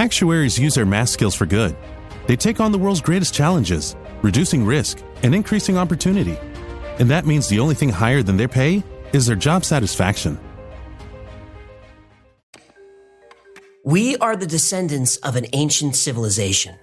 Actuaries use their math skills for good. They take on the world's greatest challenges, reducing risk and increasing opportunity. And that means the only thing higher than their pay is their job satisfaction. We are the descendants of an ancient civilization,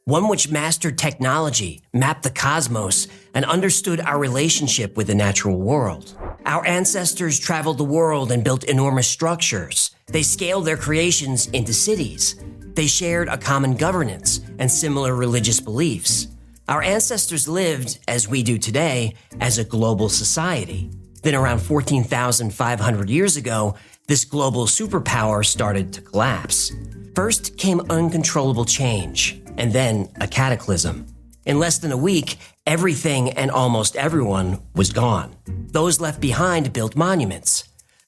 one which mastered technology, mapped the cosmos, and understood our relationship with the natural world. Our ancestors traveled the world and built enormous structures. They scaled their creations into cities. They shared a common governance and similar religious beliefs. Our ancestors lived, as we do today, as a global society. Then around 14,500 years ago, this global superpower started to collapse. First came uncontrollable change, and then a cataclysm. In less than a week, everything and almost everyone was gone. Those left behind built monuments.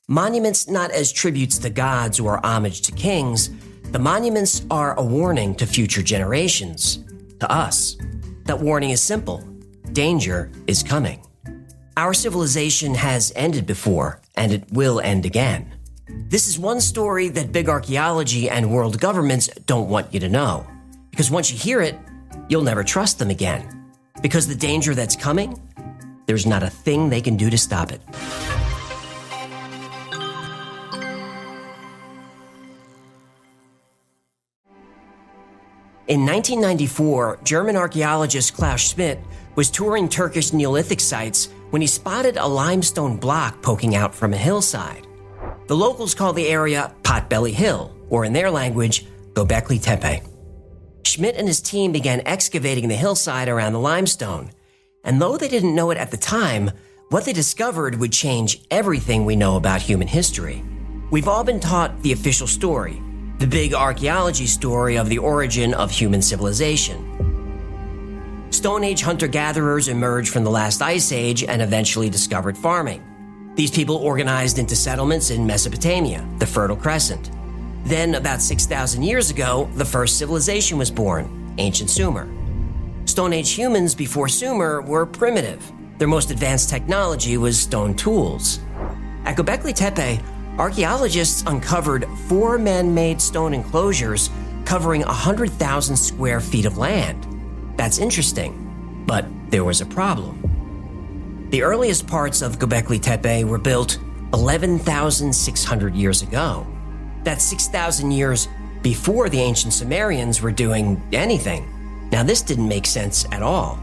Monuments not as tributes to gods or homage to kings. The monuments are a warning to future generations, to us. That warning is simple. Danger is coming. Our civilization has ended before, and it will end again. This is one story that big archaeology and world governments don't want you to know. Because once you hear it, you'll never trust them again. Because the danger that's coming, there's not a thing they can do to stop it. In 1994, German archaeologist Klaus Schmidt was touring Turkish Neolithic sites when he spotted a limestone block poking out from a hillside. The locals call the area Potbelly Hill, or in their language, Göbekli Tepe. Schmidt and his team began excavating the hillside around the limestone, and though they didn't know it at the time, what they discovered would change everything we know about human history. We've all been taught the official story, the big archaeology story of the origin of human civilization. Stone Age hunter-gatherers emerged from the last ice age and eventually discovered farming. These people organized into settlements in Mesopotamia, the Fertile Crescent. Then, about 6,000 years ago, the first civilization was born, ancient Sumer. Stone Age humans before Sumer were primitive. Their most advanced technology was stone tools. At Göbekli Tepe, archaeologists uncovered 4 man-made stone enclosures covering 100,000 square feet of land. That's interesting, but there was a problem. The earliest parts of Göbekli Tepe were built 11,600 years ago. That's 6,000 years before the ancient Sumerians were doing anything. Now this didn't make sense at all.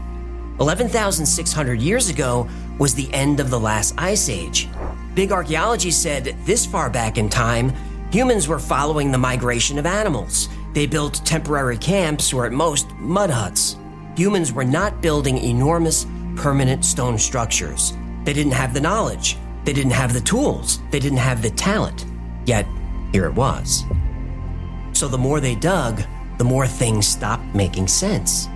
11,600 years ago was the end of the last ice age. Big archaeology said this far back in time, humans were following the migration of animals. They built temporary camps or at most mud huts. Humans were not building enormous, permanent stone structures. They didn't have the knowledge. They didn't have the tools. They didn't have the talent. Yet, here it was. So the more they dug, the more things stopped making sense.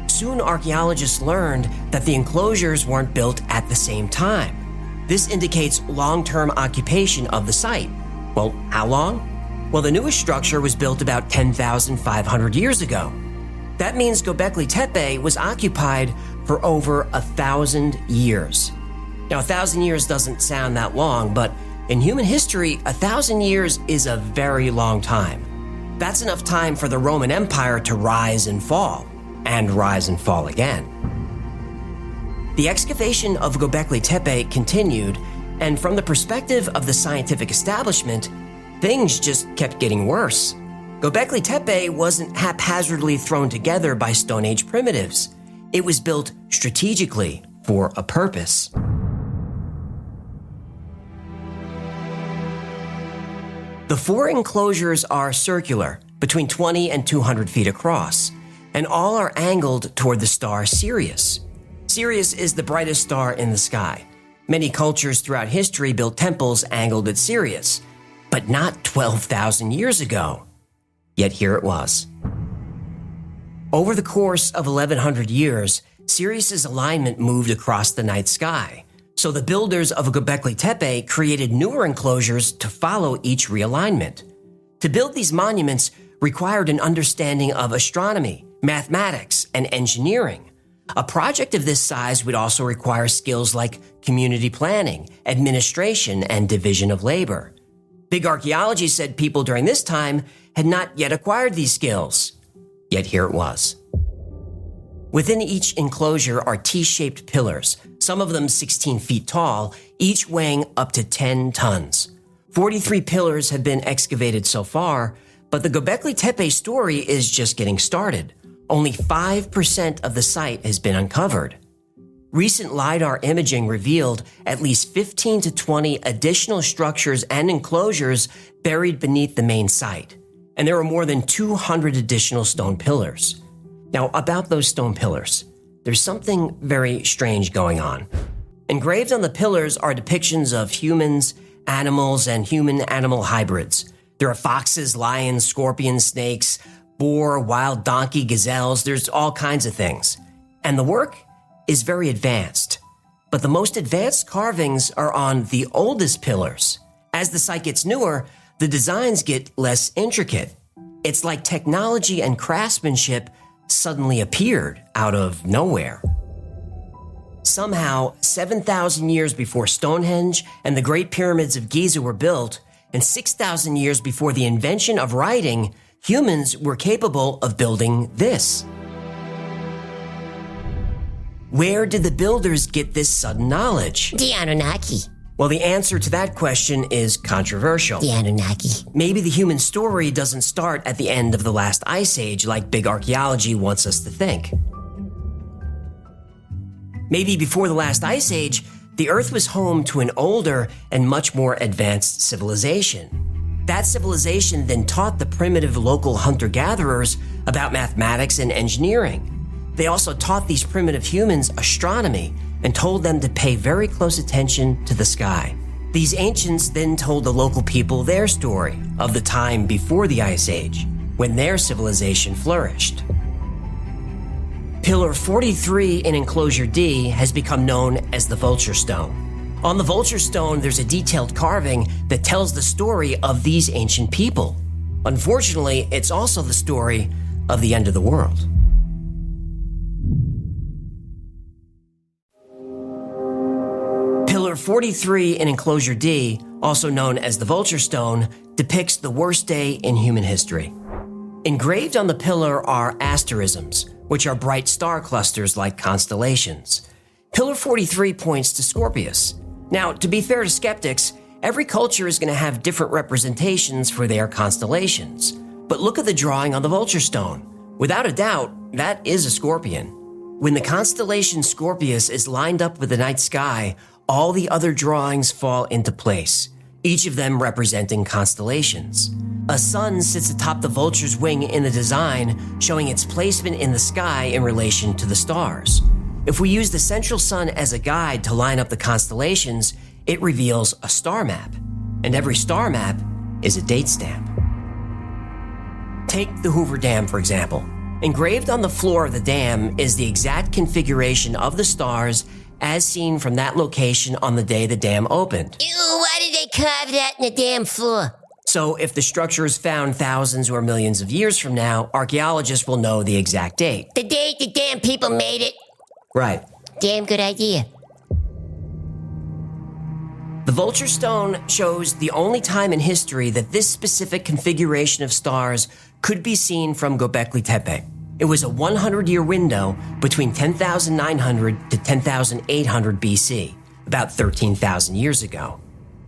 Soon archaeologists learned that the enclosures weren't built at the same time. This indicates long-term occupation of the site. Well, how long? Well, the newest structure was built about 10,500 years ago. That means Göbekli Tepe was occupied for over 1,000 years. Now, 1,000 years doesn't sound that long, but in human history, 1,000 years is a very long time. That's enough time for the Roman Empire to rise and fall again. The excavation of Göbekli Tepe continued, and from the perspective of the scientific establishment, things just kept getting worse. Göbekli Tepe wasn't haphazardly thrown together by Stone Age primitives. It was built strategically for a purpose. The 4 enclosures are circular, between 20 and 200 feet across, and all are angled toward the star Sirius. Sirius is the brightest star in the sky. Many cultures throughout history built temples angled at Sirius, but not 12,000 years ago. Yet here it was. Over the course of 1,100 years, Sirius's alignment moved across the night sky. So the builders of Göbekli Tepe created newer enclosures to follow each realignment. To build these monuments required an understanding of astronomy, mathematics, and engineering. A project of this size would also require skills like community planning, administration, and division of labor. Big archaeology said people during this time had not yet acquired these skills. Yet here it was. Within each enclosure are T-shaped pillars, some of them 16 feet tall, each weighing up to 10 tons. 43 pillars have been excavated so far, but the Göbekli Tepe story is just getting started. Only 5% of the site has been uncovered. Recent LiDAR imaging revealed at least 15 to 20 additional structures and enclosures buried beneath the main site, and there are more than 200 additional stone pillars. Now, about those stone pillars, there's something very strange going on. Engraved on the pillars are depictions of humans, animals, and human-animal hybrids. There are foxes, lions, scorpions, snakes, boar, wild donkey, gazelles, there's all kinds of things. And the work is very advanced. But the most advanced carvings are on the oldest pillars. As the site gets newer, the designs get less intricate. It's like technology and craftsmanship suddenly appeared out of nowhere. Somehow, 7,000 years before Stonehenge and the Great Pyramids of Giza were built, and 6,000 years before the invention of writing, humans were capable of building this. Where did the builders get this sudden knowledge? The Anunnaki. Well, the answer to that question is controversial. The Anunnaki. Maybe the human story doesn't start at the end of the last ice age like big archaeology wants us to think. Maybe before the last ice age, the Earth was home to an older and much more advanced civilization. That civilization then taught the primitive local hunter-gatherers about mathematics and engineering. They also taught these primitive humans astronomy and told them to pay very close attention to the sky. These ancients then told the local people their story of the time before the Ice Age, when their civilization flourished. Pillar 43 in Enclosure D has become known as the Vulture Stone. On the Vulture Stone, there's a detailed carving that tells the story of these ancient people. Unfortunately, it's also the story of the end of the world. Pillar 43 in Enclosure D, also known as the Vulture Stone, depicts the worst day in human history. Engraved on the pillar are asterisms, which are bright star clusters like constellations. Pillar 43 points to Scorpius. Now, to be fair to skeptics, every culture is going to have different representations for their constellations. But look at the drawing on the Vulture Stone. Without a doubt, that is a scorpion. When the constellation Scorpius is lined up with the night sky, all the other drawings fall into place, each of them representing constellations. A sun sits atop the vulture's wing in the design, showing its placement in the sky in relation to the stars. If we use the central sun as a guide to line up the constellations, it reveals a star map, and every star map is a date stamp. Take the Hoover Dam, for example. Engraved on the floor of the dam is the exact configuration of the stars as seen from that location on the day the dam opened. Ew, why did they carve that in the damn floor? So if the structure is found thousands or millions of years from now, archaeologists will know the exact date. The date the damn people made it. Right. Damn good idea. The Vulture Stone shows the only time in history that this specific configuration of stars could be seen from Göbekli Tepe. It was a 100-year window between 10,900 to 10,800 BC, about 13,000 years ago.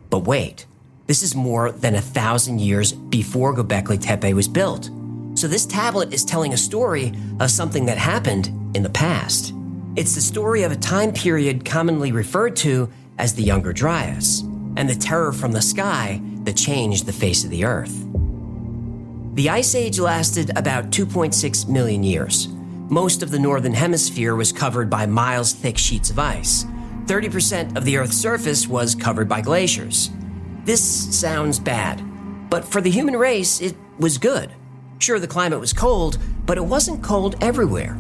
But wait, this is more than 1,000 years before Göbekli Tepe was built. So this tablet is telling a story of something that happened in the past. It's the story of a time period commonly referred to as the Younger Dryas, and the terror from the sky that changed the face of the Earth. The Ice Age lasted about 2.6 million years. Most of the northern hemisphere was covered by miles-thick sheets of ice. 30% of the Earth's surface was covered by glaciers. This sounds bad, but for the human race, it was good. Sure, the climate was cold, but it wasn't cold everywhere.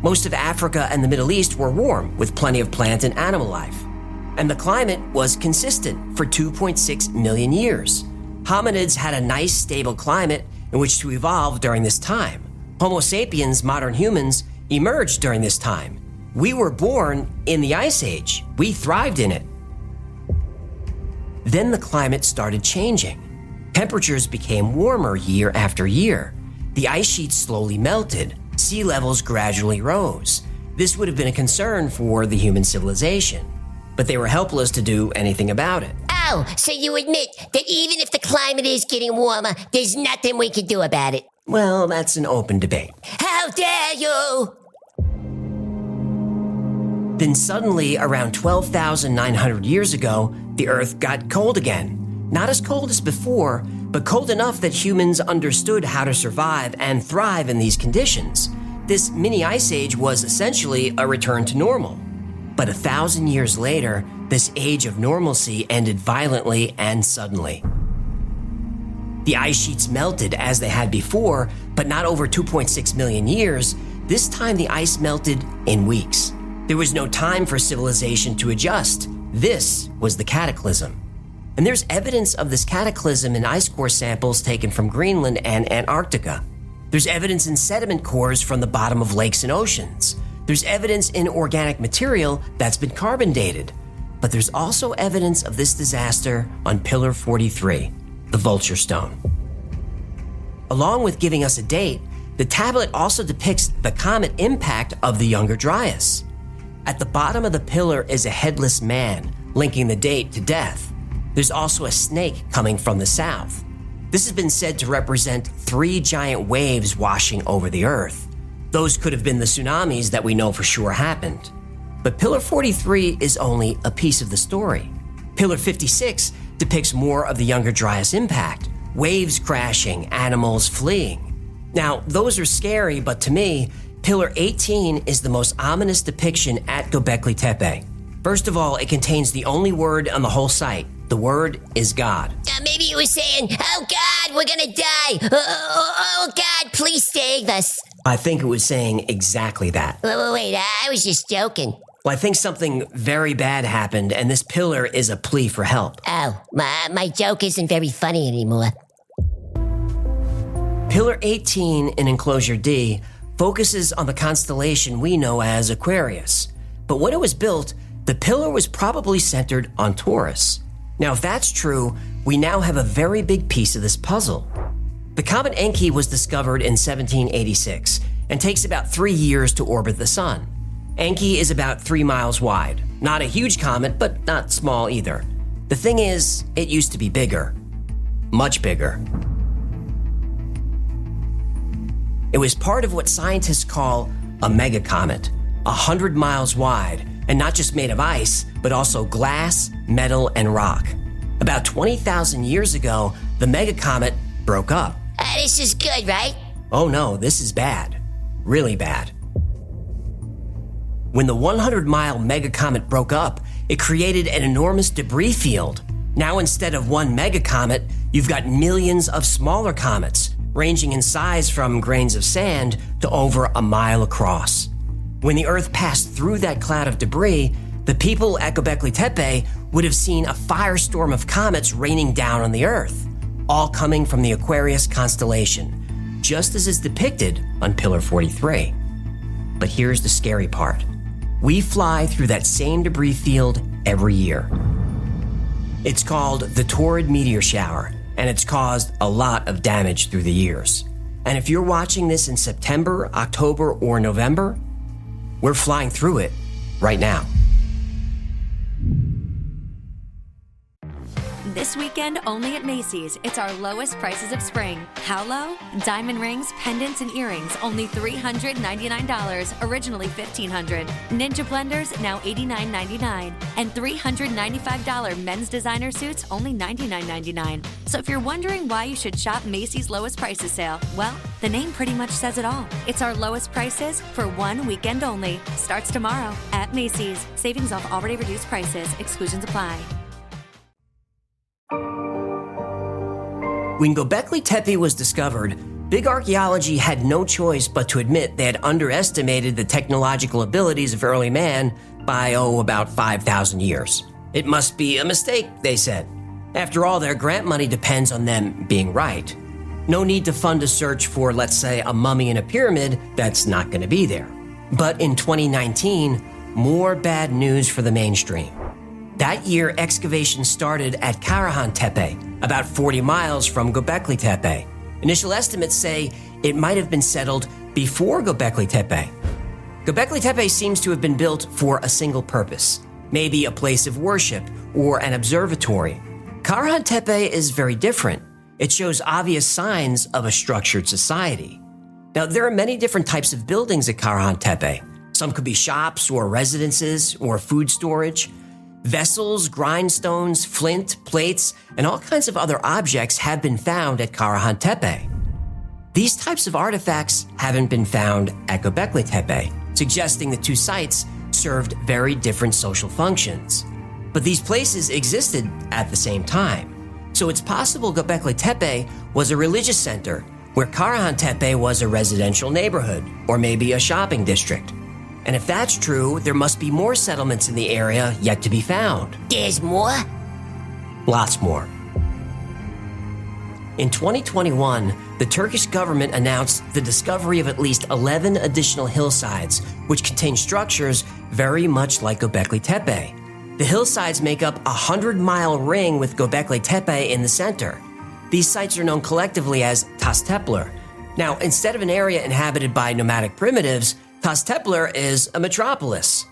Most of Africa and the Middle East were warm, with plenty of plant and animal life. And the climate was consistent for 2.6 million years. Hominids had a nice, stable climate in which to evolve during this time. Homo sapiens, modern humans, emerged during this time. We were born in the Ice Age. We thrived in it. Then the climate started changing. Temperatures became warmer year after year. The ice sheets slowly melted. Sea levels gradually rose. This would have been a concern for the human civilization, but they were helpless to do anything about it. Oh, so you admit that even if the climate is getting warmer, there's nothing we can do about it? Well, that's an open debate. How dare you! Then suddenly, around 12,900 years ago, the Earth got cold again. Not as cold as before, but cold enough that humans understood how to survive and thrive in these conditions. This mini ice age was essentially a return to normal. But 1,000 years later, this age of normalcy ended violently and suddenly. The ice sheets melted as they had before, but not over 2.6 million years. This time the ice melted in weeks. There was no time for civilization to adjust. This was the cataclysm. And there's evidence of this cataclysm in ice core samples taken from Greenland and Antarctica. There's evidence in sediment cores from the bottom of lakes and oceans. There's evidence in organic material that's been carbon dated. But there's also evidence of this disaster on Pillar 43, the Vulture stone. Along with giving us a date, the tablet also depicts the comet impact of the Younger Dryas. At the bottom of the pillar is a headless man, linking the date to death. There's also a snake coming from the south. This has been said to represent 3 giant waves washing over the Earth. Those could have been the tsunamis that we know for sure happened. But Pillar 43 is only a piece of the story. Pillar 56 depicts more of the Younger Dryas impact, waves crashing, animals fleeing. Now, those are scary, but to me, Pillar 18 is the most ominous depiction at Göbekli Tepe. First of all, it contains the only word on the whole site. The word is God. Maybe it was saying, oh God, we're gonna die. Oh God, please save us. I think it was saying exactly that. Wait, I was just joking. Well, I think something very bad happened, and this pillar is a plea for help. Oh, my joke isn't very funny anymore. Pillar 18 in Enclosure D focuses on the constellation we know as Aquarius. But when it was built, the pillar was probably centered on Taurus. Now, if that's true, we now have a very big piece of this puzzle. The comet Enki was discovered in 1786 and takes about 3 years to orbit the sun. Enki is about 3 miles wide. Not a huge comet, but not small either. The thing is, it used to be bigger. Much bigger. It was part of what scientists call a megacomet, 100 miles wide, and not just made of ice, but also glass, metal, and rock. About 20,000 years ago, the megacomet broke up. This is good, right? Oh no, this is bad. Really bad. When the 100-mile megacomet broke up, it created an enormous debris field. Now instead of one megacomet, you've got millions of smaller comets, ranging in size from grains of sand to over a mile across. When the Earth passed through that cloud of debris, the people at Göbekli Tepe would have seen a firestorm of comets raining down on the Earth, all coming from the Aquarius constellation, just as is depicted on Pillar 43. But here's the scary part. We fly through that same debris field every year. It's called the Taurid meteor shower, and it's caused a lot of damage through the years. And if you're watching this in September, October, or November, we're flying through it right now. This weekend, only at Macy's, it's our lowest prices of spring. How low? Diamond rings, pendants, and earrings, only $399, originally $1,500. Ninja blenders, now $89.99. And $395 men's designer suits, only $99.99. So if you're wondering why you should shop Macy's lowest prices sale, well, the name pretty much says it all. It's our lowest prices for one weekend only. Starts tomorrow at Macy's. Savings off already reduced prices. Exclusions apply. When Göbekli Tepe was discovered, big archaeology had no choice but to admit they had underestimated the technological abilities of early man by, about 5,000 years. It must be a mistake, they said. After all, their grant money depends on them being right. No need to fund a search for, let's say, a mummy in a pyramid that's not going to be there. But in 2019, more bad news for the mainstream. That year, excavations started at Karahan Tepe, about 40 miles from Göbekli Tepe. Initial estimates say it might have been settled before Göbekli Tepe. Göbekli Tepe seems to have been built for a single purpose, maybe a place of worship or an observatory. Karahan Tepe is very different. It shows obvious signs of a structured society. Now, there are many different types of buildings at Karahan Tepe. Some could be shops or residences or food storage. Vessels, grindstones, flint, plates, and all kinds of other objects have been found at Karahan Tepe. These types of artifacts haven't been found at Göbekli Tepe, suggesting the two sites served very different social functions. But these places existed at the same time. So it's possible Göbekli Tepe was a religious center, where Karahan Tepe was a residential neighborhood, or maybe a shopping district. And if that's true, there must be more settlements in the area yet to be found. There's more? Lots more. In 2021, the Turkish government announced the discovery of at least 11 additional hillsides, which contain structures very much like Göbekli Tepe. The hillsides make up a 100-mile ring with Göbekli Tepe in the center. These sites are known collectively as Tastepler. Now, instead of an area inhabited by nomadic primitives, Tastepler is a metropolis.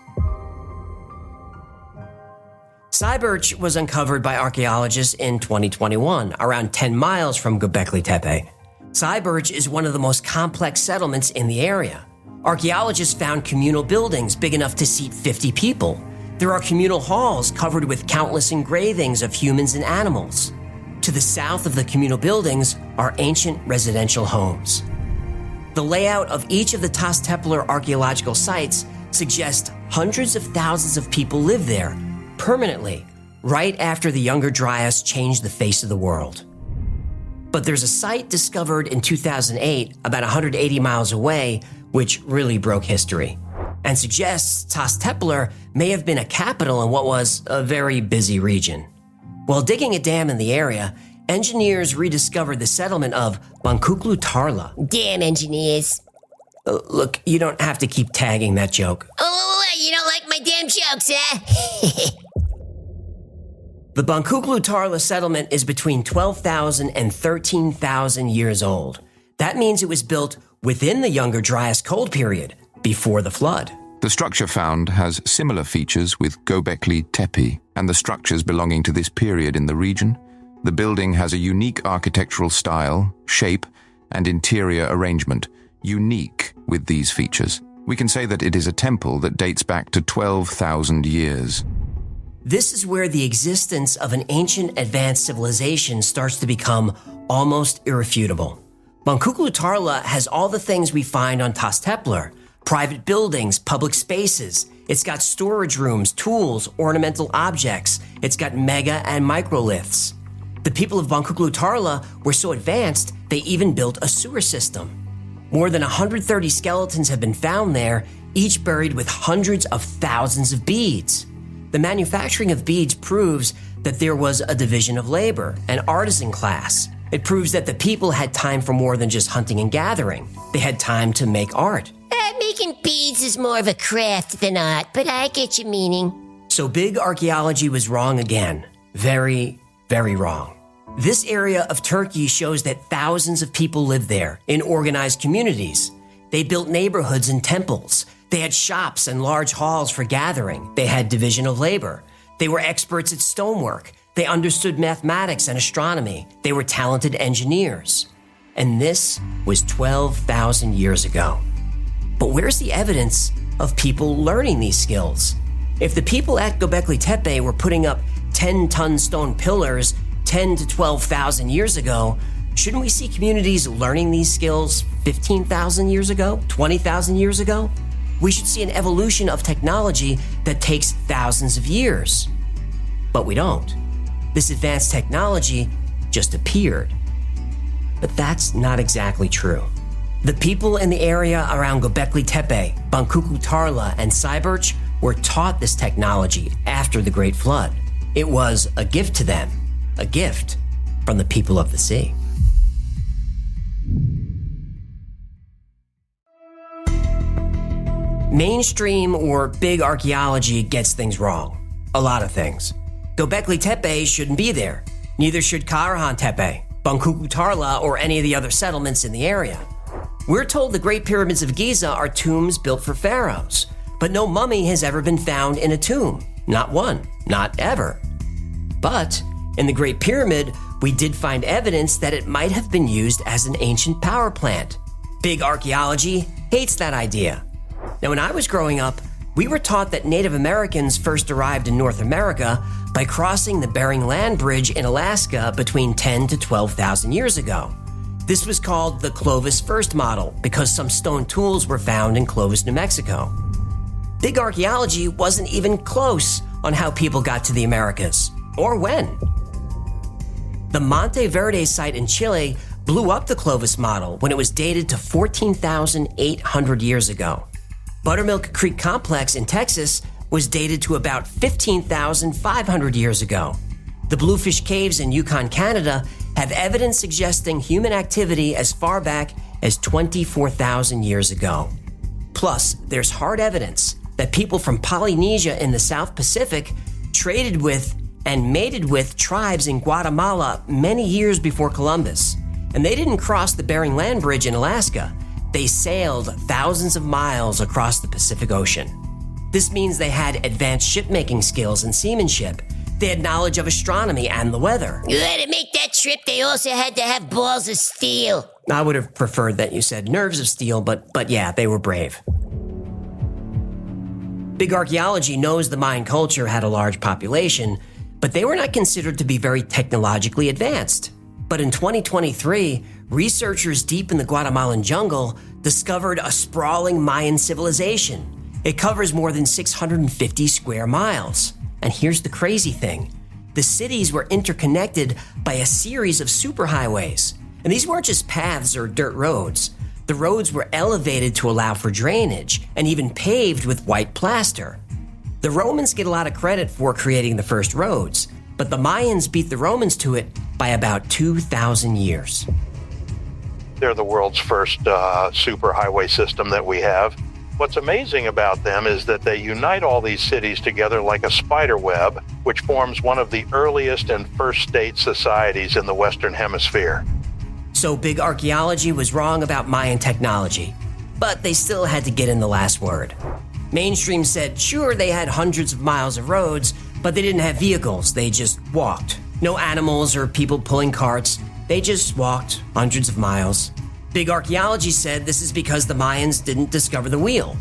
Cyberch was uncovered by archaeologists in 2021, around 10 miles from Göbekli Tepe. Cyberch is one of the most complex settlements in the area. Archaeologists found communal buildings big enough to seat 50 people. There are communal halls covered with countless engravings of humans and animals. To the south of the communal buildings are ancient residential homes. The layout of each of the Tastepler archaeological sites suggests hundreds of thousands of people live there permanently, right after the Younger Dryas changed the face of the world. But there's a site discovered in 2008, about 180 miles away, which really broke history, and suggests Tastepler may have been a capital in what was a very busy region. While digging a dam in the area, engineers rediscovered the settlement of Göbekli Tarla. Damn engineers. Look, you don't have to keep tagging that joke. Oh, you don't like my damn jokes, huh? The Göbekli Tarla settlement is between 12,000 and 13,000 years old. That means it was built within the Younger Dryas cold period, before the flood. The structure found has similar features with Göbekli Tepe and the structures belonging to this period in the region. The building has a unique architectural style, shape, and interior arrangement, unique with these features. We can say that it is a temple that dates back to 12,000 years. This is where the existence of an ancient advanced civilization starts to become almost irrefutable. Göbekli Tarla has all the things we find on Tastepler: private buildings, public spaces. It's got storage rooms, tools, ornamental objects. It's got mega and microliths. The people of Göbekli Tarla were so advanced, they even built a sewer system. More than 130 skeletons have been found there, each buried with hundreds of thousands of beads. The manufacturing of beads proves that there was a division of labor, an artisan class. It proves that the people had time for more than just hunting and gathering. They had time to make art. Making beads is more of a craft than art, but I get your meaning. So big archaeology was wrong again. Very, very wrong. This area of Turkey shows that thousands of people lived there in organized communities. They built neighborhoods and temples. They had shops and large halls for gathering. They had division of labor. They were experts at stonework. They understood mathematics and astronomy. They were talented engineers. And this was 12,000 years ago. But where's the evidence of people learning these skills? If the people at Göbekli Tepe were putting up 10-ton stone pillars 10 to 12,000 years ago, shouldn't we see communities learning these skills 15,000 years ago, 20,000 years ago? We should see an evolution of technology that takes thousands of years. But we don't. This advanced technology just appeared. But that's not exactly true. The people in the area around Göbekli Tepe, Göbekli Tarla, and Cyberch were taught this technology after the Great Flood. It was a gift to them, a gift from the people of the sea. Mainstream or big archaeology gets things wrong. A lot of things. Göbekli Tepe shouldn't be there. Neither should Karahan Tepe, Bangkok Tarla, or any of the other settlements in the area. We're told the Great Pyramids of Giza are tombs built for pharaohs, but no mummy has ever been found in a tomb. Not one, not ever. But in the Great Pyramid, we did find evidence that it might have been used as an ancient power plant. Big archaeology hates that idea. Now, when I was growing up, we were taught that Native Americans first arrived in North America by crossing the Bering Land Bridge in Alaska between 10 to 12,000 years ago. This was called the Clovis First model because some stone tools were found in Clovis, New Mexico. Big archaeology wasn't even close on how people got to the Americas, or when. The Monte Verde site in Chile blew up the Clovis model when it was dated to 14,800 years ago. Buttermilk Creek Complex in Texas was dated to about 15,500 years ago. The Bluefish Caves in Yukon, Canada have evidence suggesting human activity as far back as 24,000 years ago. Plus, there's hard evidence that people from Polynesia in the South Pacific traded with and mated with tribes in Guatemala many years before Columbus. And they didn't cross the Bering Land Bridge in Alaska. They sailed thousands of miles across the Pacific Ocean. This means they had advanced shipmaking skills and seamanship. They had knowledge of astronomy and the weather. To make that trip, they also had to have balls of steel. I would have preferred that you said nerves of steel, but yeah, they were brave. Big archaeology knows the Mayan culture had a large population, but they were not considered to be very technologically advanced. But in 2023, researchers deep in the Guatemalan jungle discovered a sprawling Mayan civilization. It covers more than 650 square miles. And here's the crazy thing. The cities were interconnected by a series of superhighways. And these weren't just paths or dirt roads. The roads were elevated to allow for drainage and even paved with white plaster. The Romans get a lot of credit for creating the first roads, but the Mayans beat the Romans to it by about 2,000 years. They're the world's first superhighway system that we have. What's amazing about them is that they unite all these cities together like a spider web, which forms one of the earliest and first state societies in the Western Hemisphere. So big archaeology was wrong about Mayan technology, but they still had to get in the last word. Mainstream said, sure, they had hundreds of miles of roads, but they didn't have vehicles, they just walked. No animals or people pulling carts, they just walked hundreds of miles. Big archaeology said this is because the Mayans didn't discover the wheel.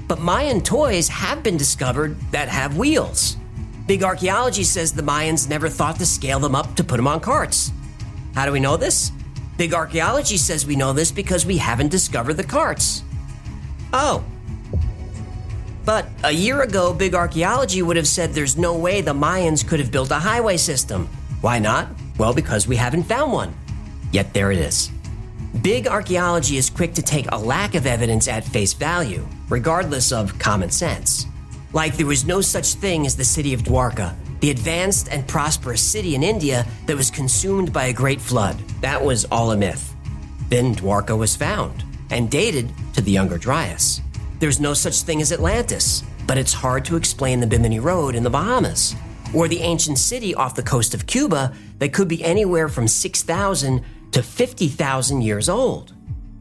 But Mayan toys have been discovered that have wheels. Big archaeology says the Mayans never thought to scale them up to put them on carts. How do we know this? Big archaeology says we know this because we haven't discovered the carts. Oh. But a year ago, big archaeology would have said there's no way the Mayans could have built a highway system. Why not? Well, because we haven't found one. Yet there it is. Big archaeology is quick to take a lack of evidence at face value, regardless of common sense. Like there was no such thing as the city of Dwarka, the advanced and prosperous city in India that was consumed by a great flood. That was all a myth. Then Dwarka was found and dated to the Younger Dryas. There's no such thing as Atlantis, but it's hard to explain the Bimini Road in the Bahamas, or the ancient city off the coast of Cuba that could be anywhere from 6,000 to 50,000 years old.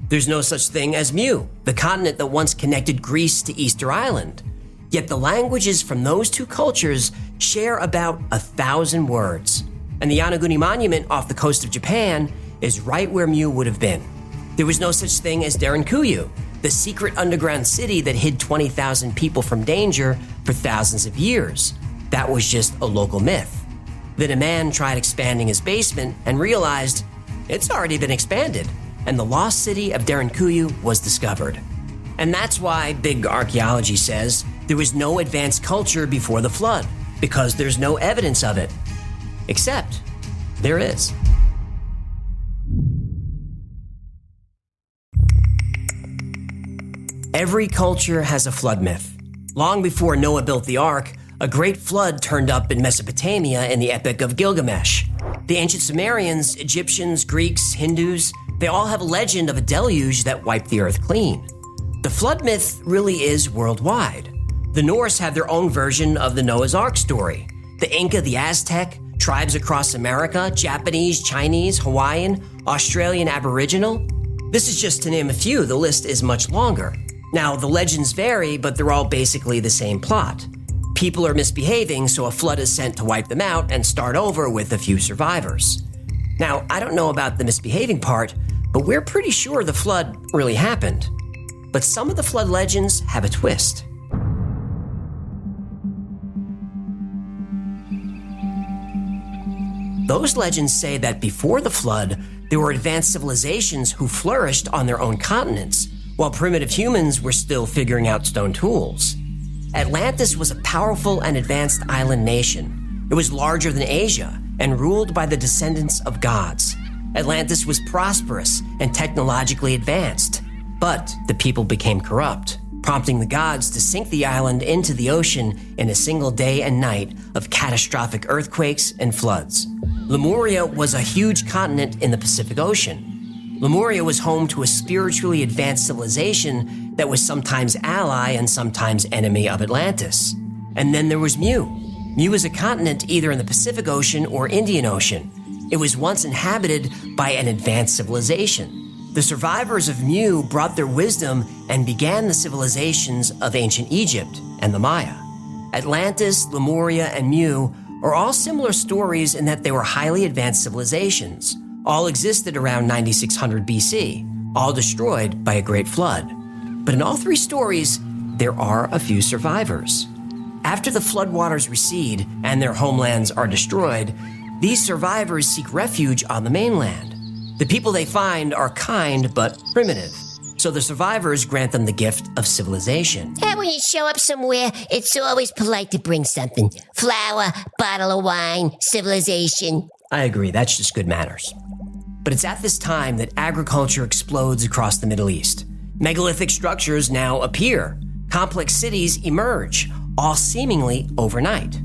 There's no such thing as Mu, the continent that once connected Greece to Easter Island. Yet the languages from those two cultures share about 1,000 words. And the Yonaguni Monument off the coast of Japan is right where Mu would have been. There was no such thing as Derinkuyu, the secret underground city that hid 20,000 people from danger for thousands of years. That was just a local myth. Then a man tried expanding his basement and realized it's already been expanded, and the lost city of Derinkuyu was discovered. And that's why big archaeology says there was no advanced culture before the flood, because there's no evidence of it. Except there is. Every culture has a flood myth. Long before Noah built the ark, a great flood turned up in Mesopotamia in the Epic of Gilgamesh. The ancient Sumerians, Egyptians, Greeks, Hindus, they all have a legend of a deluge that wiped the earth clean. The flood myth really is worldwide. The Norse have their own version of the Noah's Ark story. The Inca, the Aztec, tribes across America, Japanese, Chinese, Hawaiian, Australian Aboriginal. This is just to name a few. The list is much longer. Now, the legends vary, but they're all basically the same plot. People are misbehaving, so a flood is sent to wipe them out and start over with a few survivors. Now, I don't know about the misbehaving part, but we're pretty sure the flood really happened. But some of the flood legends have a twist. Those legends say that before the flood, there were advanced civilizations who flourished on their own continents, while primitive humans were still figuring out stone tools. Atlantis was a powerful and advanced island nation. It was larger than Asia and ruled by the descendants of gods. Atlantis was prosperous and technologically advanced, but the people became corrupt, prompting the gods to sink the island into the ocean in a single day and night of catastrophic earthquakes and floods. Lemuria was a huge continent in the Pacific Ocean. Lemuria was home to a spiritually advanced civilization that was sometimes ally and sometimes enemy of Atlantis. And then there was Mu. Mu is a continent either in the Pacific Ocean or Indian Ocean. It was once inhabited by an advanced civilization. The survivors of Mu brought their wisdom and began the civilizations of ancient Egypt and the Maya. Atlantis, Lemuria, and Mu are all similar stories in that they were highly advanced civilizations. All existed around 9600 BC, all destroyed by a great flood. But in all three stories, there are a few survivors. After the floodwaters recede and their homelands are destroyed, these survivors seek refuge on the mainland. The people they find are kind but primitive, so the survivors grant them the gift of civilization. And when you show up somewhere, it's always polite to bring something. Flour, bottle of wine, civilization. I agree, that's just good manners. But it's at this time that agriculture explodes across the Middle East. Megalithic structures now appear. Complex cities emerge, all seemingly overnight.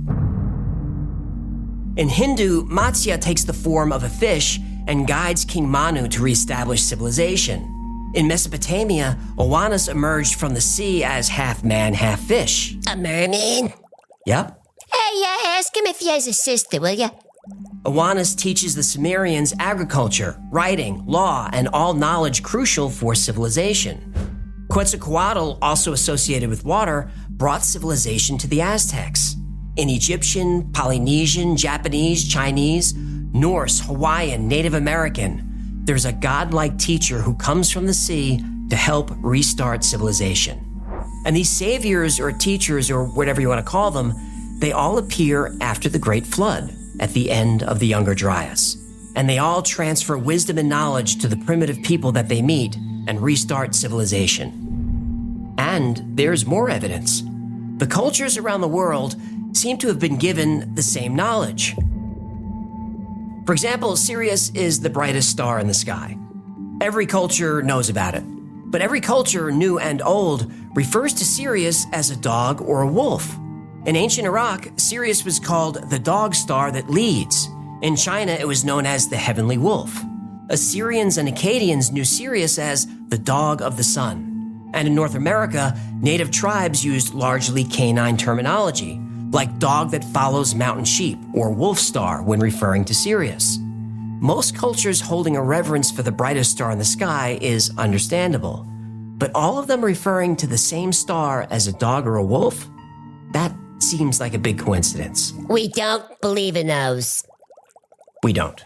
In Hindu, Matsya takes the form of a fish and guides King Manu to reestablish civilization. In Mesopotamia, Oannes emerged from the sea as half man, half fish. A merman? Yep. Hey, ask him if he has a sister, will ya? Oannes teaches the Sumerians agriculture, writing, law, and all knowledge crucial for civilization. Quetzalcoatl, also associated with water, brought civilization to the Aztecs. In Egyptian, Polynesian, Japanese, Chinese, Norse, Hawaiian, Native American, there's a godlike teacher who comes from the sea to help restart civilization. And these saviors or teachers or whatever you want to call them, they all appear after the Great Flood at the end of the Younger Dryas. And they all transfer wisdom and knowledge to the primitive people that they meet and restart civilization. And there's more evidence. The cultures around the world seem to have been given the same knowledge. For example, Sirius is the brightest star in the sky. Every culture knows about it, but every culture, new and old, refers to Sirius as a dog or a wolf. In ancient Iraq, Sirius was called the dog star that leads. In China, it was known as the heavenly wolf. Assyrians and Akkadians knew Sirius as the dog of the sun. And in North America, native tribes used largely canine terminology, like dog that follows mountain sheep or wolf star when referring to Sirius. Most cultures holding a reverence for the brightest star in the sky is understandable, but all of them referring to the same star as a dog or a wolf? That seems like a big coincidence. We don't believe in those. We don't.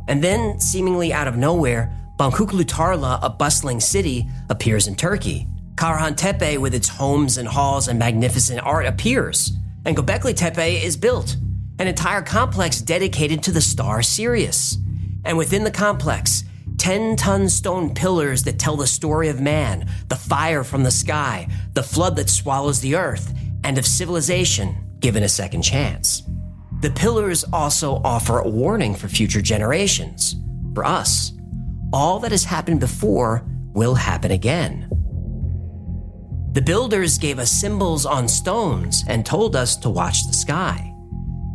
And then, seemingly out of nowhere, Bangkoklu Tarla, a bustling city, appears in Turkey. Karahan Tepe, with its homes and halls and magnificent art, appears. And Göbekli Tepe is built, an entire complex dedicated to the star Sirius. And within the complex, 10-ton stone pillars that tell the story of man, the fire from the sky, the flood that swallows the earth, and of civilization given a second chance. The pillars also offer a warning for future generations. For us, all that has happened before will happen again. The builders gave us symbols on stones and told us to watch the sky.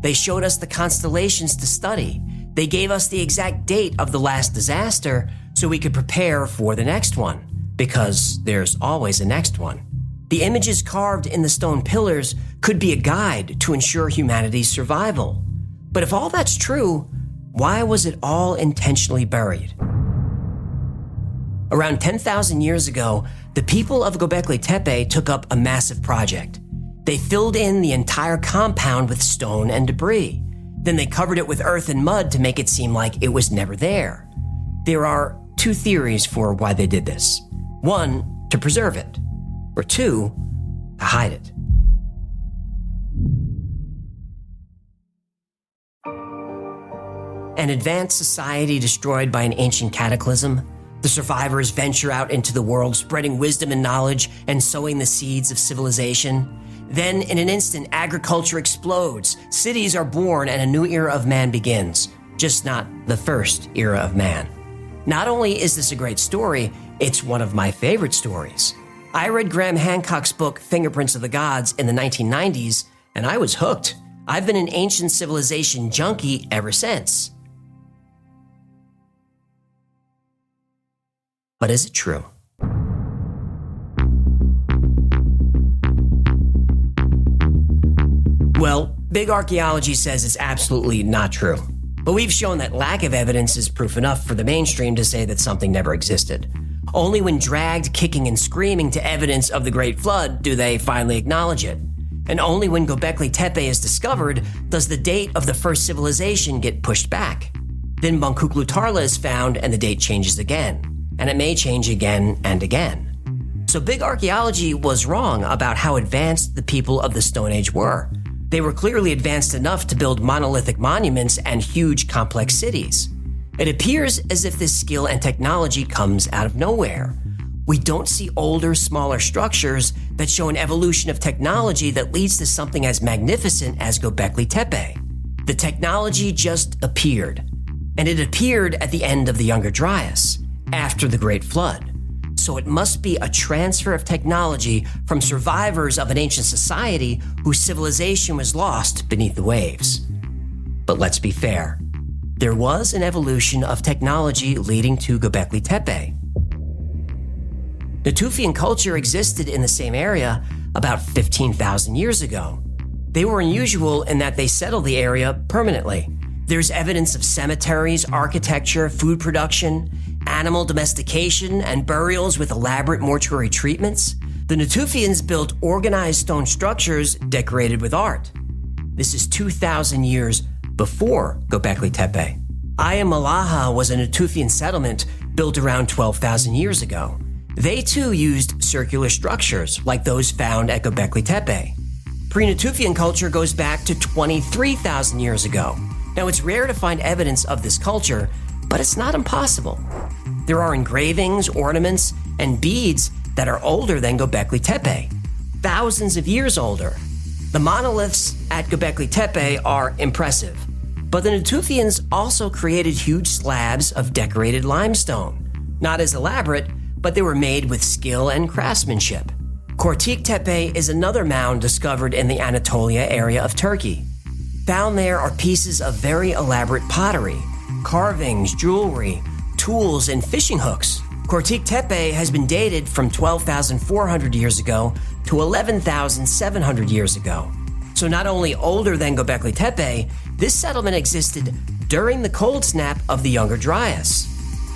They showed us the constellations to study. They gave us the exact date of the last disaster so we could prepare for the next one, because there's always a next one. The images carved in the stone pillars could be a guide to ensure humanity's survival. But if all that's true, why was it all intentionally buried? Around 10,000 years ago, the people of Göbekli Tepe took up a massive project. They filled in the entire compound with stone and debris. Then they covered it with earth and mud to make it seem like it was never there. There are two theories for why they did this. One, to preserve it, or two, to hide it. An advanced society destroyed by an ancient cataclysm, the survivors venture out into the world, spreading wisdom and knowledge and sowing the seeds of civilization. Then, in an instant, agriculture explodes, cities are born, and a new era of man begins. Just not the first era of man. Not only is this a great story, it's one of my favorite stories. I read Graham Hancock's book, Fingerprints of the Gods, in the 1990s, and I was hooked. I've been an ancient civilization junkie ever since. But is it true? Well, big archaeology says it's absolutely not true. But we've shown that lack of evidence is proof enough for the mainstream to say that something never existed. Only when dragged kicking and screaming to evidence of the Great Flood do they finally acknowledge it. And only when Göbekli Tepe is discovered does the date of the first civilization get pushed back. Then Göbekli Tarla is found and the date changes again. And it may change again and again. So big archaeology was wrong about how advanced the people of the Stone Age were. They were clearly advanced enough to build monolithic monuments and huge complex cities. It appears as if this skill and technology comes out of nowhere. We don't see older, smaller structures that show an evolution of technology that leads to something as magnificent as Göbekli Tepe. The technology just appeared. And it appeared at the end of the Younger Dryas, after the Great Flood. So it must be a transfer of technology from survivors of an ancient society whose civilization was lost beneath the waves. But let's be fair. There was an evolution of technology leading to Göbekli Tepe. Natufian culture existed in the same area about 15,000 years ago. They were unusual in that they settled the area permanently. There's evidence of cemeteries, architecture, food production, animal domestication, and burials with elaborate mortuary treatments. The Natufians built organized stone structures decorated with art. This is 2,000 years before Göbekli Tepe. Aya Malaha was a Natufian settlement built around 12,000 years ago. They too used circular structures like those found at Göbekli Tepe. Pre-Natufian culture goes back to 23,000 years ago. Now, it's rare to find evidence of this culture, but it's not impossible. There are engravings, ornaments, and beads that are older than Göbekli Tepe, thousands of years older. The monoliths at Göbekli Tepe are impressive, but the Natufians also created huge slabs of decorated limestone. Not as elaborate, but they were made with skill and craftsmanship. Kortik Tepe is another mound discovered in the Anatolia area of Turkey. Found there are pieces of very elaborate pottery, carvings, jewelry, tools, and fishing hooks. Kortik Tepe has been dated from 12,400 years ago to 11,700 years ago. So not only older than Göbekli Tepe, this settlement existed during the cold snap of the Younger Dryas.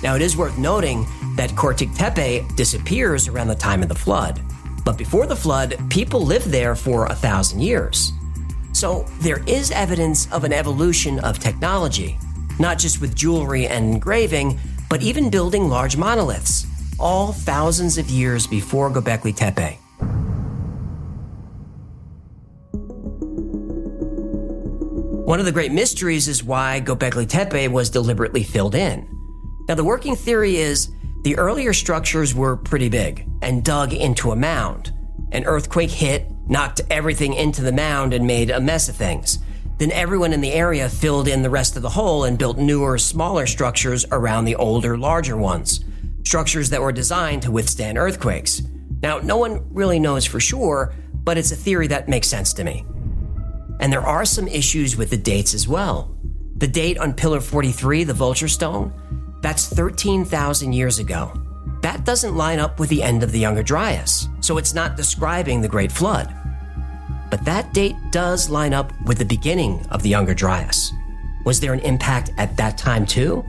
Now, it is worth noting that Kortik Tepe disappears around the time of the flood. But before the flood, people lived there for 1,000 years. So there is evidence of an evolution of technology, not just with jewelry and engraving, but even building large monoliths, all thousands of years before Göbekli Tepe. One of the great mysteries is why Göbekli Tepe was deliberately filled in. Now, the working theory is the earlier structures were pretty big and dug into a mound. An earthquake hit, knocked everything into the mound and made a mess of things. Then everyone in the area filled in the rest of the hole and built newer, smaller structures around the older, larger ones. Structures that were designed to withstand earthquakes. Now, no one really knows for sure, but it's a theory that makes sense to me. And there are some issues with the dates as well. The date on Pillar 43, the Vulture stone, that's 13,000 years ago. that doesn't line up with the end of the Younger Dryas, so it's not describing the Great Flood. But that date does line up with the beginning of the Younger Dryas. Was there an impact at that time too?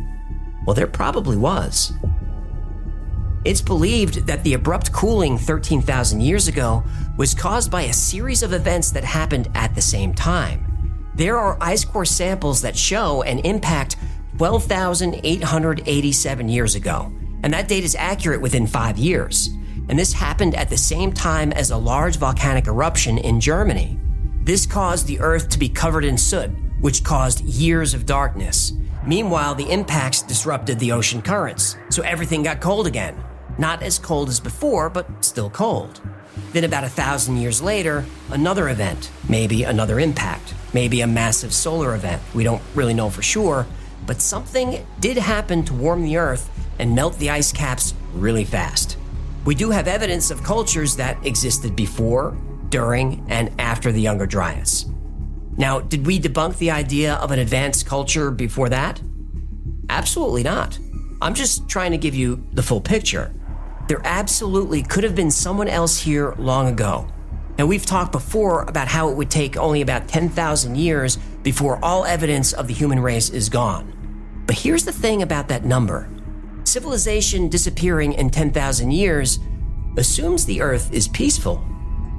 Well, there probably was. It's believed that the abrupt cooling 13,000 years ago was caused by a series of events that happened at the same time. There are ice core samples that show an impact 12,887 years ago, and that date is accurate within 5 years. And this happened at the same time as a large volcanic eruption in Germany. This caused the Earth to be covered in soot, which caused years of darkness. Meanwhile, the impacts disrupted the ocean currents, so everything got cold again. Not as cold as before, but still cold. Then about 1,000 years later, another event, maybe another impact, maybe a massive solar event. We don't really know for sure, but something did happen to warm the Earth and melt the ice caps really fast. We do have evidence of cultures that existed before, during, and after the Younger Dryas. Now, did we debunk the idea of an advanced culture before that? Absolutely not. I'm just trying to give you the full picture. There absolutely could have been someone else here long ago. And we've talked before about how it would take only about 10,000 years before all evidence of the human race is gone. But here's the thing about that number. Civilization disappearing in 10,000 years assumes the Earth is peaceful.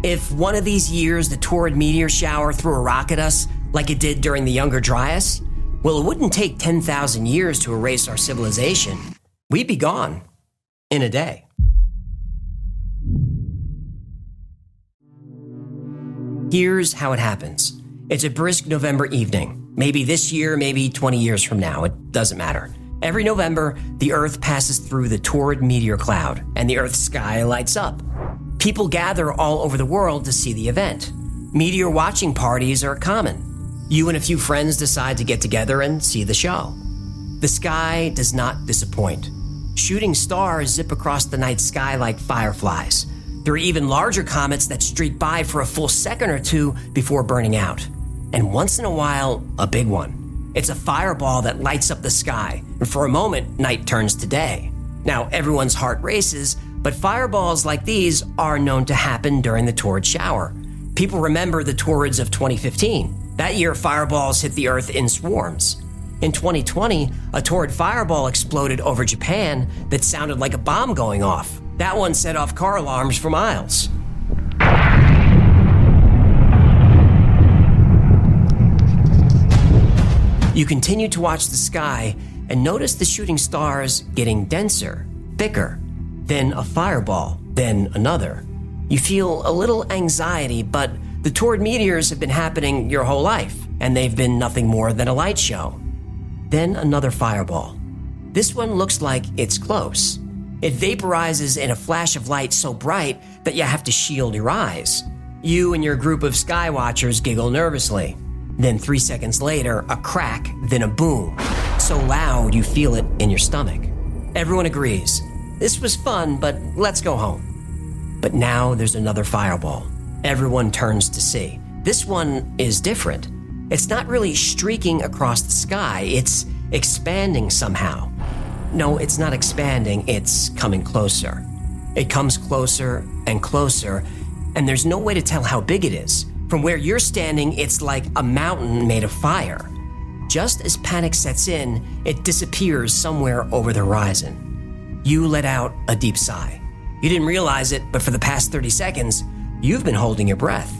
If one of these years the torrid meteor shower threw a rock at us, like it did during the Younger Dryas, well, it wouldn't take 10,000 years to erase our civilization. We'd be gone in a day. Here's how it happens. It's a brisk November evening. Maybe this year, maybe 20 years from now. It doesn't matter. Every November, the Earth passes through the torrid meteor cloud, and the Earth's sky lights up. People gather all over the world to see the event. Meteor watching parties are common. You and a few friends decide to get together and see the show. The sky does not disappoint. Shooting stars zip across the night sky like fireflies. There are even larger comets that streak by for a full second or two before burning out. And once in a while, a big one. It's a fireball that lights up the sky, and for a moment, night turns to day. Now, everyone's heart races, but fireballs like these are known to happen during the torrid shower. People remember the torrids of 2015. That year, fireballs hit the Earth in swarms. In 2020, a torrid fireball exploded over Japan that sounded like a bomb going off. That one set off car alarms for miles. You continue to watch the sky and notice the shooting stars getting denser, thicker, then a fireball, then another. You feel a little anxiety, but the torrid meteors have been happening your whole life, and they've been nothing more than a light show. Then another fireball. This one looks like it's close. It vaporizes in a flash of light so bright that you have to shield your eyes. You and your group of sky watchers giggle nervously. Then 3 seconds later, a crack, then a boom. So loud you feel it in your stomach. Everyone agrees. This was fun, but let's go home. But now there's another fireball. Everyone turns to see. This one is different. It's not really streaking across the sky, it's expanding somehow. No, it's not expanding, it's coming closer. It comes closer and closer, and there's no way to tell how big it is. From where you're standing, it's like a mountain made of fire. Just as panic sets in, it disappears somewhere over the horizon. You let out a deep sigh. You didn't realize it, but for the past 30 seconds, you've been holding your breath.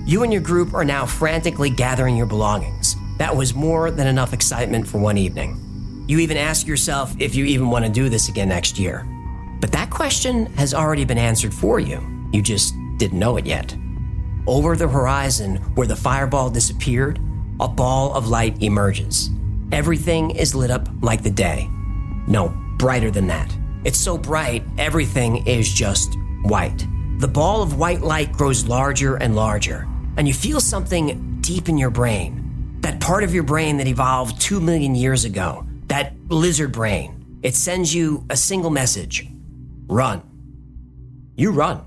You and your group are now frantically gathering your belongings. That was more than enough excitement for one evening. You even ask yourself if you even want to do this again next year. But that question has already been answered for you. You just didn't know it yet. Over the horizon, where the fireball disappeared, a ball of light emerges. Everything is lit up like the day. No, brighter than that. It's so bright, everything is just white. The ball of white light grows larger and larger, and you feel something deep in your brain. That part of your brain that evolved 2 million years ago, that lizard brain. It sends you a single message. Run. You run.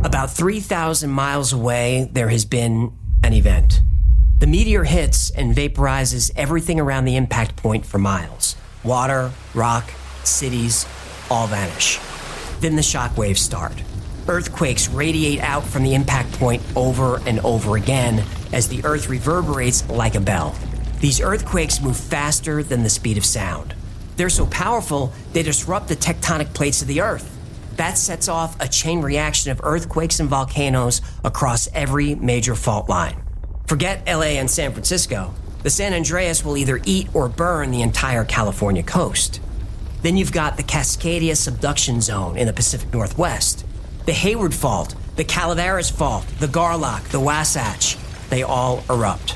About 3,000 miles away, there has been an event. The meteor hits and vaporizes everything around the impact point for miles. Water, rock, cities, all vanish. Then the shock waves start. Earthquakes radiate out from the impact point over and over again as the Earth reverberates like a bell. These earthquakes move faster than the speed of sound. They're so powerful, they disrupt the tectonic plates of the Earth. That sets off a chain reaction of earthquakes and volcanoes across every major fault line. Forget LA and San Francisco. The San Andreas will either eat or burn the entire California coast. Then you've got the Cascadia subduction zone in the Pacific Northwest. The Hayward Fault, the Calaveras Fault, the Garlock, the Wasatch, they all erupt.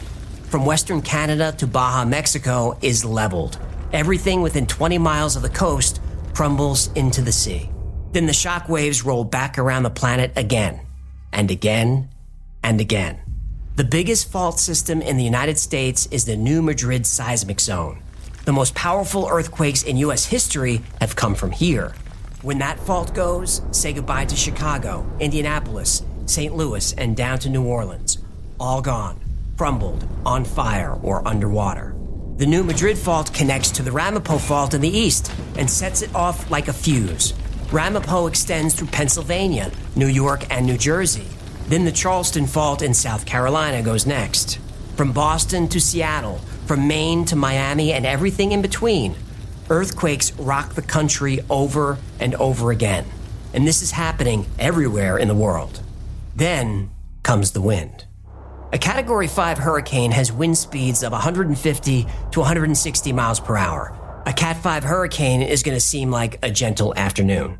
From western Canada to Baja, Mexico is leveled. Everything within 20 miles of the coast crumbles into the sea. Then the shock waves roll back around the planet again, and again, and again. The biggest fault system in the United States is the New Madrid seismic zone. The most powerful earthquakes in U.S. history have come from here. When that fault goes, say goodbye to Chicago, Indianapolis, St. Louis, and down to New Orleans. All gone, crumbled, on fire, or underwater. The New Madrid fault connects to the Ramapo fault in the east and sets it off like a fuse. Ramapo extends through Pennsylvania, New York, and New Jersey. Then the Charleston fault in South Carolina goes next. From Boston to Seattle, from Maine to Miami, and everything in between, earthquakes rock the country over and over again. And this is happening everywhere in the world. Then comes the wind. A Category 5 hurricane has wind speeds of 150 to 160 miles per hour. A Cat 5 hurricane is going to seem like a gentle afternoon.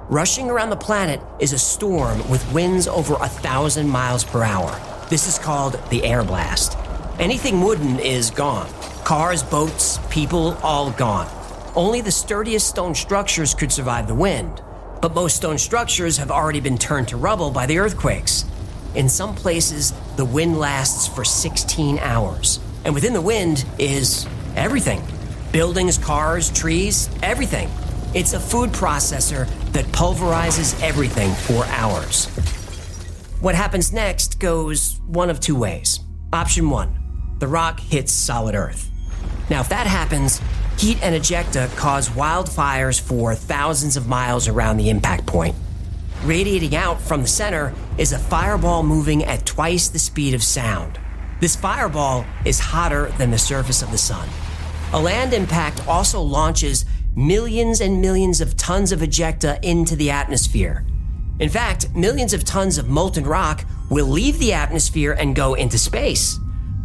Rushing around the planet is a storm with winds over 1,000 miles per hour. This is called the air blast. Anything wooden is gone. Cars, boats, people, all gone. Only the sturdiest stone structures could survive the wind, but most stone structures have already been turned to rubble by the earthquakes. In some places, the wind lasts for 16 hours, and within the wind is everything. Buildings, cars, trees, everything. It's a food processor that pulverizes everything for hours. What happens next goes one of two ways. Option 1. The rock hits solid Earth. Now, if that happens, heat and ejecta cause wildfires for thousands of miles around the impact point. Radiating out from the center is a fireball moving at twice the speed of sound. This fireball is hotter than the surface of the sun. A land impact also launches millions and millions of tons of ejecta into the atmosphere. In fact, millions of tons of molten rock will leave the atmosphere and go into space.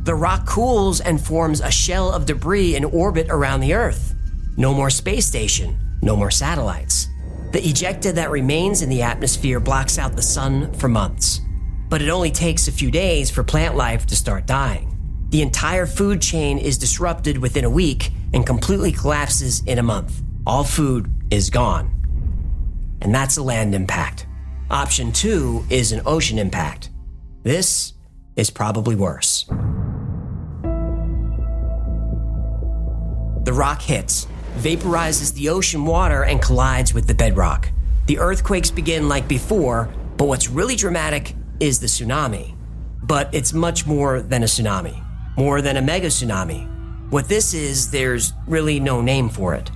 The rock cools and forms a shell of debris in orbit around the Earth. No more space station, no more satellites. The ejecta that remains in the atmosphere blocks out the sun for months. But it only takes a few days for plant life to start dying. The entire food chain is disrupted within a week and completely collapses in a month. All food is gone. And that's a land impact. Option 2 is an ocean impact. This is probably worse. The rock hits, vaporizes the ocean water, and collides with the bedrock. The earthquakes begin like before, but what's really dramatic is the tsunami. But it's much more than a tsunami, more than a mega tsunami. What this is, there's really no name for it.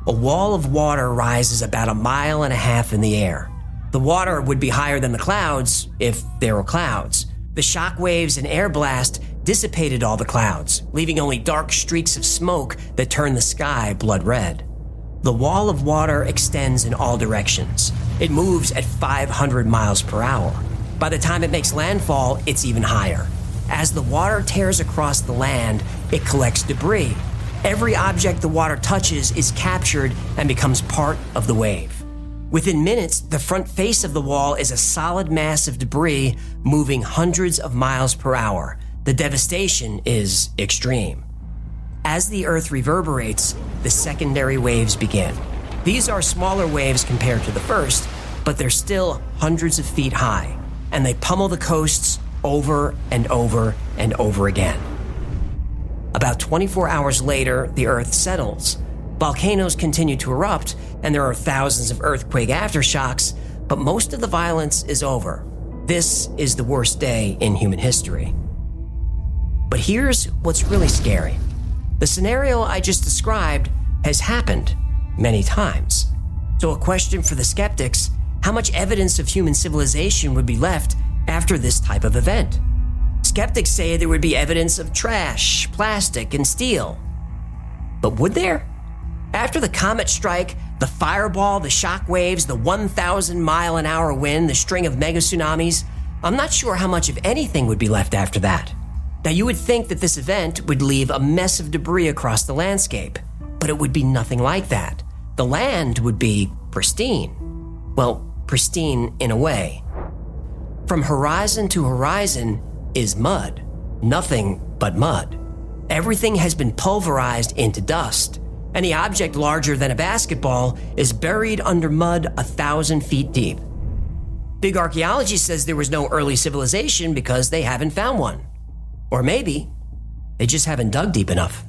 A wall of water rises about 1.5 miles in the air. The water would be higher than the clouds if there were clouds. The shock waves and air blast dissipated all the clouds, leaving only dark streaks of smoke that turn the sky blood red. The wall of water extends in all directions. It moves at 500 miles per hour. By the time it makes landfall, it's even higher. As the water tears across the land, it collects debris. Every object the water touches is captured and becomes part of the wave. Within minutes, the front face of the wall is a solid mass of debris moving hundreds of miles per hour. The devastation is extreme. As the Earth reverberates, the secondary waves begin. These are smaller waves compared to the first, but they're still hundreds of feet high, and they pummel the coasts over and over and over again. About 24 hours later, the Earth settles. Volcanoes continue to erupt, and there are thousands of earthquake aftershocks, but most of the violence is over. This is the worst day in human history. But here's what's really scary. The scenario I just described has happened many times. So a question for the skeptics, how much evidence of human civilization would be left after this type of event? Skeptics say there would be evidence of trash, plastic, and steel. But would there? After the comet strike, the fireball, the shock waves, the 1,000-mile-an-hour wind, the string of mega tsunamis, I'm not sure how much of anything would be left after that. Now, you would think that this event would leave a mess of debris across the landscape, but it would be nothing like that. The land would be pristine. Well, pristine in a way. From horizon to horizon is mud. Nothing but mud. Everything has been pulverized into dust. Any object larger than a basketball is buried under mud 1,000 feet deep. Big archaeology says there was no early civilization because they haven't found one. Or maybe they just haven't dug deep enough.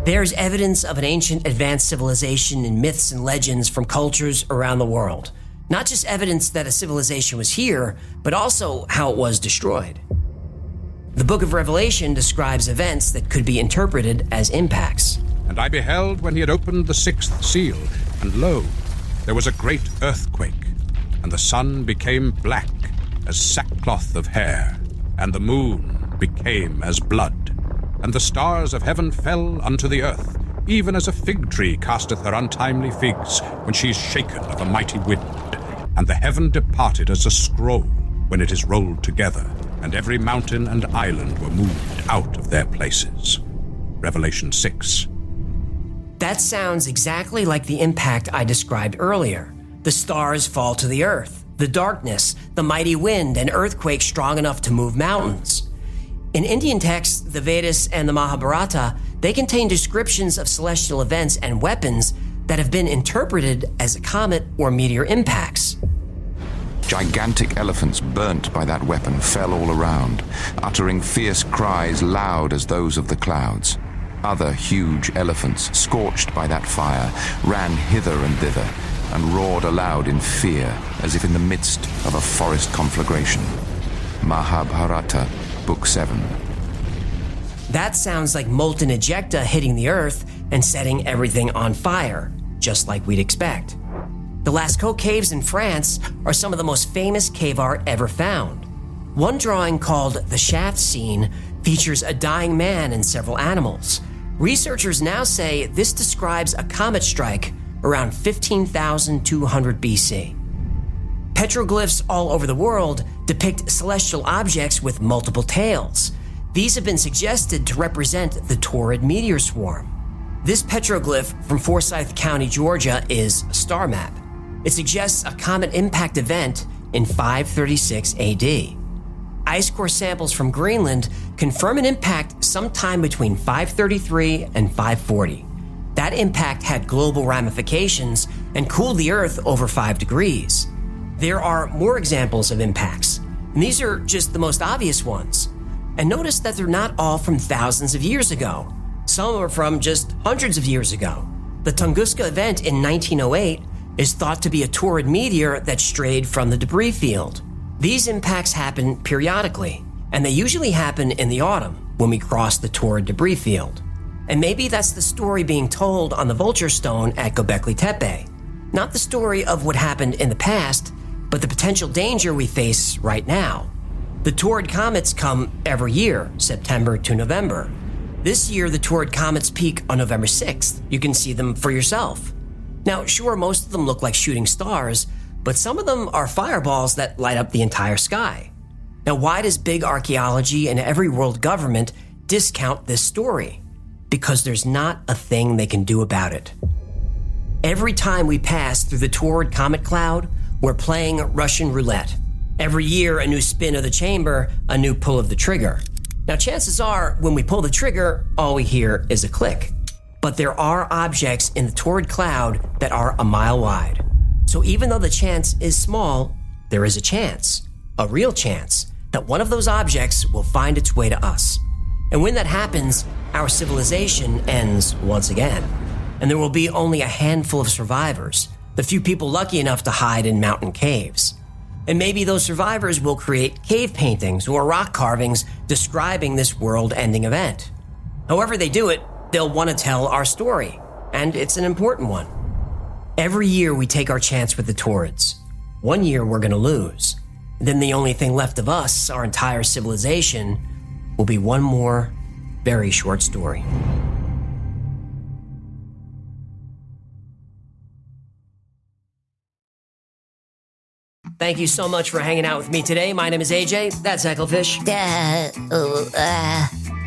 There's evidence of an ancient advanced civilization in myths and legends from cultures around the world. Not just evidence that a civilization was here, but also how it was destroyed. The book of Revelation describes events that could be interpreted as impacts. And I beheld when he had opened the sixth seal, and lo, there was a great earthquake, and the sun became black as sackcloth of hair, and the moon became as blood, and the stars of heaven fell unto the earth, even as a fig tree casteth her untimely figs when she is shaken of a mighty wind. And the heaven departed as a scroll when it is rolled together, and every mountain and island were moved out of their places. Revelation 6. That sounds exactly like the impact I described earlier. The stars fall to the earth, the darkness, the mighty wind, and earthquake strong enough to move mountains. In Indian texts, the Vedas and the Mahabharata, they contain descriptions of celestial events and weapons that have been interpreted as comet or meteor impacts. Gigantic elephants burnt by that weapon fell all around, uttering fierce cries loud as those of the clouds. Other huge elephants, scorched by that fire, ran hither and thither, and roared aloud in fear, as if in the midst of a forest conflagration. Mahabharata, Book 7. That sounds like molten ejecta hitting the earth and setting everything on fire, just like we'd expect. The Lascaux caves in France are some of the most famous cave art ever found. One drawing called The Shaft Scene features a dying man and several animals. Researchers now say this describes a comet strike around 15,200 BC. Petroglyphs all over the world depict celestial objects with multiple tails. These have been suggested to represent the Taurid meteor swarm. This petroglyph from Forsyth County, Georgia is a star map. It suggests a comet impact event in 536 AD. Ice core samples from Greenland confirm an impact sometime between 533 and 540. That impact had global ramifications and cooled the Earth over 5 degrees. There are more examples of impacts, and these are just the most obvious ones. And notice that they're not all from thousands of years ago. Some are from just hundreds of years ago. The Tunguska event in 1908 is thought to be a Taurid meteor that strayed from the debris field. These impacts happen periodically, and they usually happen in the autumn when we cross the Taurid debris field. And maybe that's the story being told on the Vulture stone at Göbekli Tepe. Not the story of what happened in the past, but the potential danger we face right now. The Taurid comets come every year, September to November. This year, the Taurid comets peak on November 6th. You can see them for yourself. Now, sure, most of them look like shooting stars, but some of them are fireballs that light up the entire sky. Now, why does big archaeology and every world government discount this story? Because there's not a thing they can do about it. Every time we pass through the Taurid comet cloud, we're playing Russian roulette. Every year, a new spin of the chamber, a new pull of the trigger. Now, chances are, when we pull the trigger, all we hear is a click. But there are objects in the Taurid cloud that are a mile wide. So even though the chance is small, there is a chance, a real chance, that one of those objects will find its way to us. And when that happens, our civilization ends once again. And there will be only a handful of survivors, the few people lucky enough to hide in mountain caves. And maybe those survivors will create cave paintings or rock carvings describing this world-ending event. However they do it, they'll want to tell our story, and it's an important one. Every year we take our chance with the Taurids. One year we're going to lose. Then the only thing left of us, our entire civilization, will be one more very short story. Thank you so much for hanging out with me today. My name is AJ. That's Hecklefish.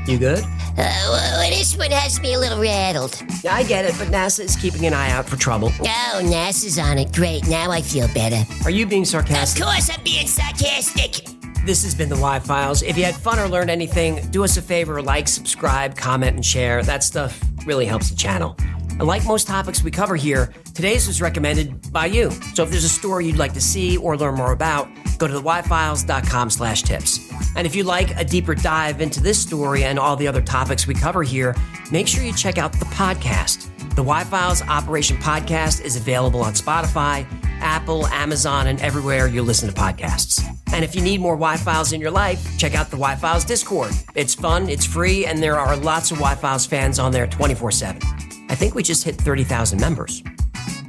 You good? This one has me a little rattled. I get it, but NASA is keeping an eye out for trouble. Oh, NASA's on it. Great, now I feel better. Are you being sarcastic? Of course I'm being sarcastic. This has been the Y-Files. If you had fun or learned anything, do us a favor, like, subscribe, comment, and share. That stuff really helps the channel. And like most topics we cover here, today's was recommended by you. So if there's a story you'd like to see or learn more about, go to theyfiles.com/tips. And if you'd like a deeper dive into this story and all the other topics we cover here, make sure you check out the podcast. The Y-Files Operation Podcast is available on Spotify, Apple, Amazon, and everywhere you listen to podcasts. And if you need more Y-Files in your life, check out the Y-Files Discord. It's fun, it's free, and there are lots of Y-Files fans on there 24/7. I think we just hit 30,000 members.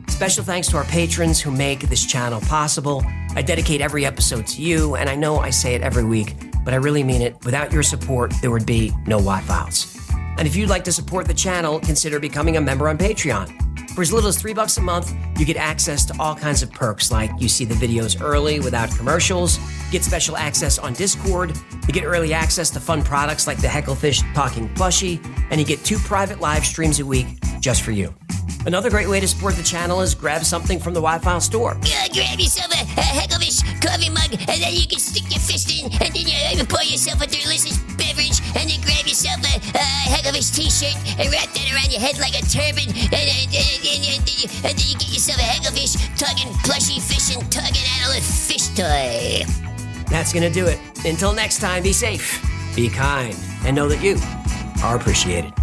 Special thanks to our patrons who make this channel possible. I dedicate every episode to you, and I know I say it every week, but I really mean it. Without your support, there would be no Y-Files. And if you'd like to support the channel, consider becoming a member on Patreon. For as little as $3 a month, you get access to all kinds of perks, like you see the videos early without commercials, you get special access on Discord, you get early access to fun products like the Hecklefish Talking Plushie, and you get 2 private live streams a week just for you. Another great way to support the channel is grab something from the Y-File store. Grab yourself a Hecklefish coffee mug, and then you can stick your fist in, and then you pour yourself a delicious beverage, and then grab yourself a Hecklefish t-shirt and wrap that around your head like a turban, and then you get yourself a Hecklefish tugging plushy fish and tugging animal fish toy. That's gonna do it. Until next time, be safe, be kind, and know that you are appreciated.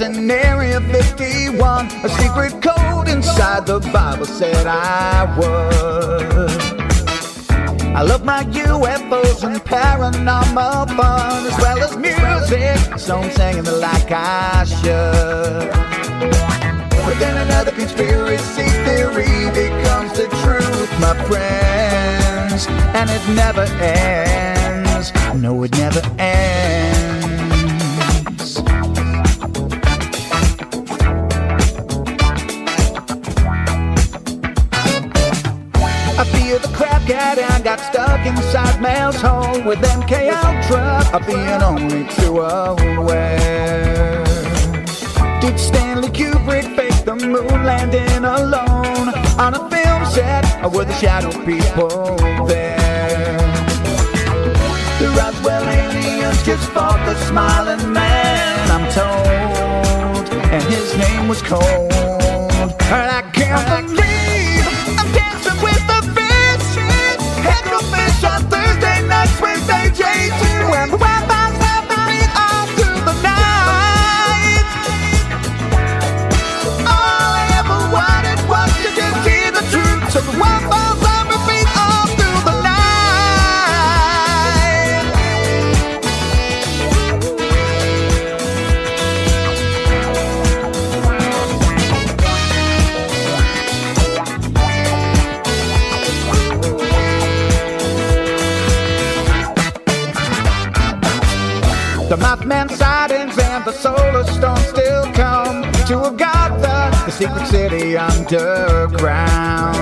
In Area 51, a secret code inside the Bible said I would. I love my UFOs and paranormal fun, as well as music, so I'm singing it like I should. But then another conspiracy theory becomes the truth, my friends, and it never ends. No, it never ends. I feel the crap got stuck inside Mel's hole with MK Ultra of being only too aware. Did Stanley Kubrick fake the moon landing alone on a film set, or were the shadow people there? The Roswell aliens just fought the smiling man, I'm told, and his name was Cold. And I can't believe I'm dancing with the fish. Hecklefish on Thursday nights with AJ2, and the Wi-Fi's helping me all through the night. All I ever wanted was to just hear the truth, so the Wi-Fi's on repeat all through the night. The Mothman sightings and the solar storm still come to Agatha, the secret city underground.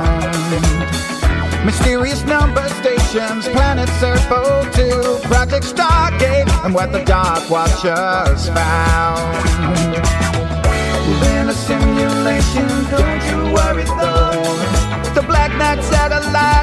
Mysterious number stations, planet Serpo 2, Project Stargate, and what the Dark Watchers found. We're in a simulation, don't you worry though. The Black Knight satellite